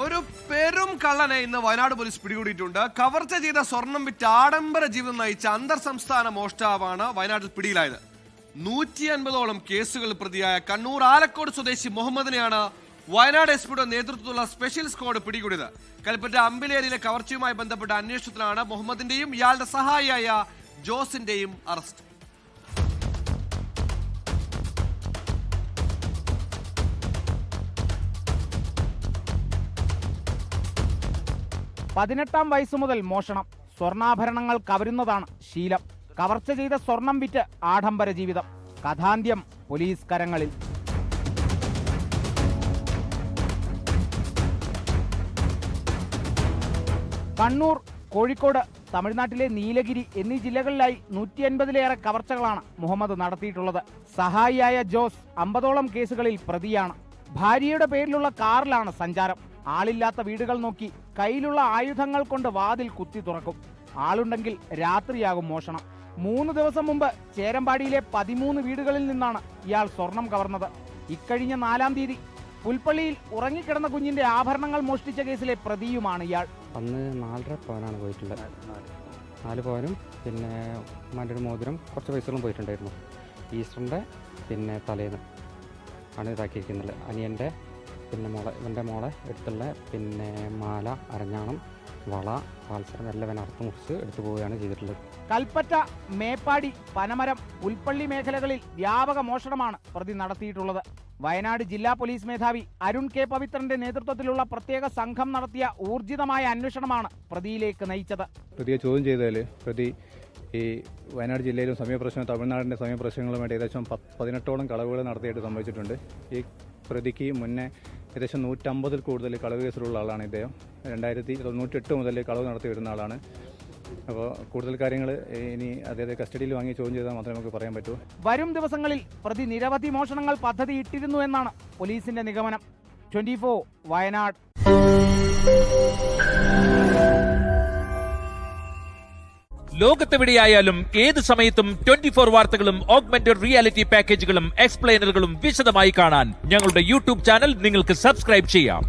ഒരു പെരും കള്ളനെ ഇന്ന് വയനാട് പോലീസ് പിടികൂടിയിട്ടുണ്ട്. കവർച്ച ചെയ്ത സ്വർണം വിറ്റ് ആഡംബര ജീവിതം നയിച്ച അന്തർ സംസ്ഥാന മോഷ്ടാവാണ് വയനാട്ടിൽ പിടിയിലായത്. 150ഓളം കേസുകൾ പ്രതിയായ കണ്ണൂർ ആലക്കോട് സ്വദേശി മുഹമ്മദിനെയാണ് വയനാട് എസ്പിയുടെ നേതൃത്വത്തിലുള്ള സ്പെഷ്യൽ സ്ക്വാഡ് പിടികൂടിയത്. കൽപ്പറ്റ അമ്പിലേരിയിലെ കവർച്ചയുമായി ബന്ധപ്പെട്ട അന്വേഷണത്തിലാണ് മുഹമ്മദിന്റെയും ഇയാളുടെ സഹായിയായ ജോസിന്റെയും അറസ്റ്റ്. പതിനെട്ടാം വയസ്സു മുതൽ മോഷണം, സ്വർണ്ണാഭരണങ്ങൾ കവരുന്നതാണ് ശീലം. കവർച്ച ചെയ്ത സ്വർണം വിറ്റ് ആഡംബര ജീവിതം. കഥാന്ത്യം പോലീസ് കരങ്ങളിൽ. കണ്ണൂർ, കോഴിക്കോട്, തമിഴ്നാട്ടിലെ നീലഗിരി എന്നീ ജില്ലകളിലായി 150ലേറെ കവർച്ചകളാണ് മുഹമ്മദ് നടത്തിയിട്ടുള്ളത്. സഹായിയായ ജോസ് 50ഓളം കേസുകളിൽ പ്രതിയാണ്. ഭാര്യയുടെ പേരിലുള്ള കാറിലാണ് സഞ്ചാരം. ആളില്ലാത്ത വീടുകൾ നോക്കി കയ്യിലുള്ള ആയുധങ്ങൾ കൊണ്ട് വാതിൽ കുത്തി തുറക്കും. ആളുണ്ടെങ്കിൽ രാത്രിയാകും മോഷണം. 3 ദിവസം മുമ്പ് ചേരമ്പാടിയിലെ 13 വീടുകളിൽ നിന്നാണ് ഇയാൾ സ്വർണം കവർന്നത്. ഇക്കഴിഞ്ഞ 4-ാം തീയതി പുൽപ്പള്ളിയിൽ ഉറങ്ങിക്കിടന്ന കുഞ്ഞിന്റെ ആഭരണങ്ങൾ മോഷ്ടിച്ച കേസിലെ പ്രതിയുമാണ് ഇയാൾ. അന്ന് 4.5 പവനാണ് പോയിട്ടുള്ളത്. 4 പവനും പിന്നെ മറ്റൊരു മോതിരം, കുറച്ച് പൈസകളും പോയിട്ടുണ്ടായിരുന്നു. ഈസ്റ്ററിൻ്റെ തലേന്ന് ആണ് ഇതാക്കിയിരിക്കുന്നത്. അനിയൻ്റെ ഇവൻ്റെ മോളെ എടുത്തുള്ള മാല, അരഞ്ഞാണം, വള, പാൽസരം എല്ലാം അറുത്ത് മുറിച്ച് എടുത്തു പോവുകയാണ് ചെയ്തിട്ടുള്ളത്. കൽപ്പറ്റ, മേപ്പാടി, പനമരം, പുൽപ്പള്ളി മേഖലകളിൽ വ്യാപക മോഷണമാണ് പ്രതി നടത്തിയിട്ടുള്ളത്. വയനാട് ജില്ലാ പോലീസ് മേധാവി അരുൺ കെ പവിത്രന്റെ നേതൃത്വത്തിലുള്ള പ്രത്യേക സംഘം നടത്തിയ ഊർജിതമായ അന്വേഷണമാണ് പ്രതിയിലേക്ക് നയിച്ചത്. പ്രതിയെ ചോദ്യം ചെയ്തതിൽ പ്രതി ഈ വയനാട് ജില്ലയിലും സമീപപ്രദേശവും തമിഴ്നാടിൻ്റെ സമീപപ്രദേശങ്ങളുമായിട്ട് ഏകദേശം 18ഓളം കളവുകൾ നടത്തിയിട്ട് സംഭവിച്ചിട്ടുണ്ട്. ഈ പ്രതിക്ക് മുന്നേ ഏകദേശം 150ൽ കൂടുതൽ കളവ് കേസിലുള്ള ആളാണ് ഇദ്ദേഹം. 2098 മുതൽ കളവ് നടത്തി വരുന്ന ആളാണ്. അപ്പോൾ കൂടുതൽ കാര്യങ്ങൾ ഇനി അദ്ദേഹത്തെ കസ്റ്റഡിയിൽ വാങ്ങി ചോദ്യം ചെയ്താൽ മാത്രമേ നമുക്ക് പറയാൻ പറ്റൂ. വരും ദിവസങ്ങളിൽ പ്രതി നിരവധി മോഷണങ്ങൾ പദ്ധതി ഇട്ടിരുന്നു എന്നാണ് പോലീസിന്റെ നിഗമനം. 24 വയനാട്. ലോകത്തെവിടെയായാലും ഏത് സമയത്തും 24 വാർത്തകളും ഓഗ്മെന്റഡ് റിയാലിറ്റി പാക്കേജുകളും എക്സ്പ്ലെയിനറുകളും വിശദമായി കാണാൻ ഞങ്ങളുടെ യൂട്യൂബ് ചാനൽ നിങ്ങൾക്ക് സബ്സ്ക്രൈബ് ചെയ്യാം.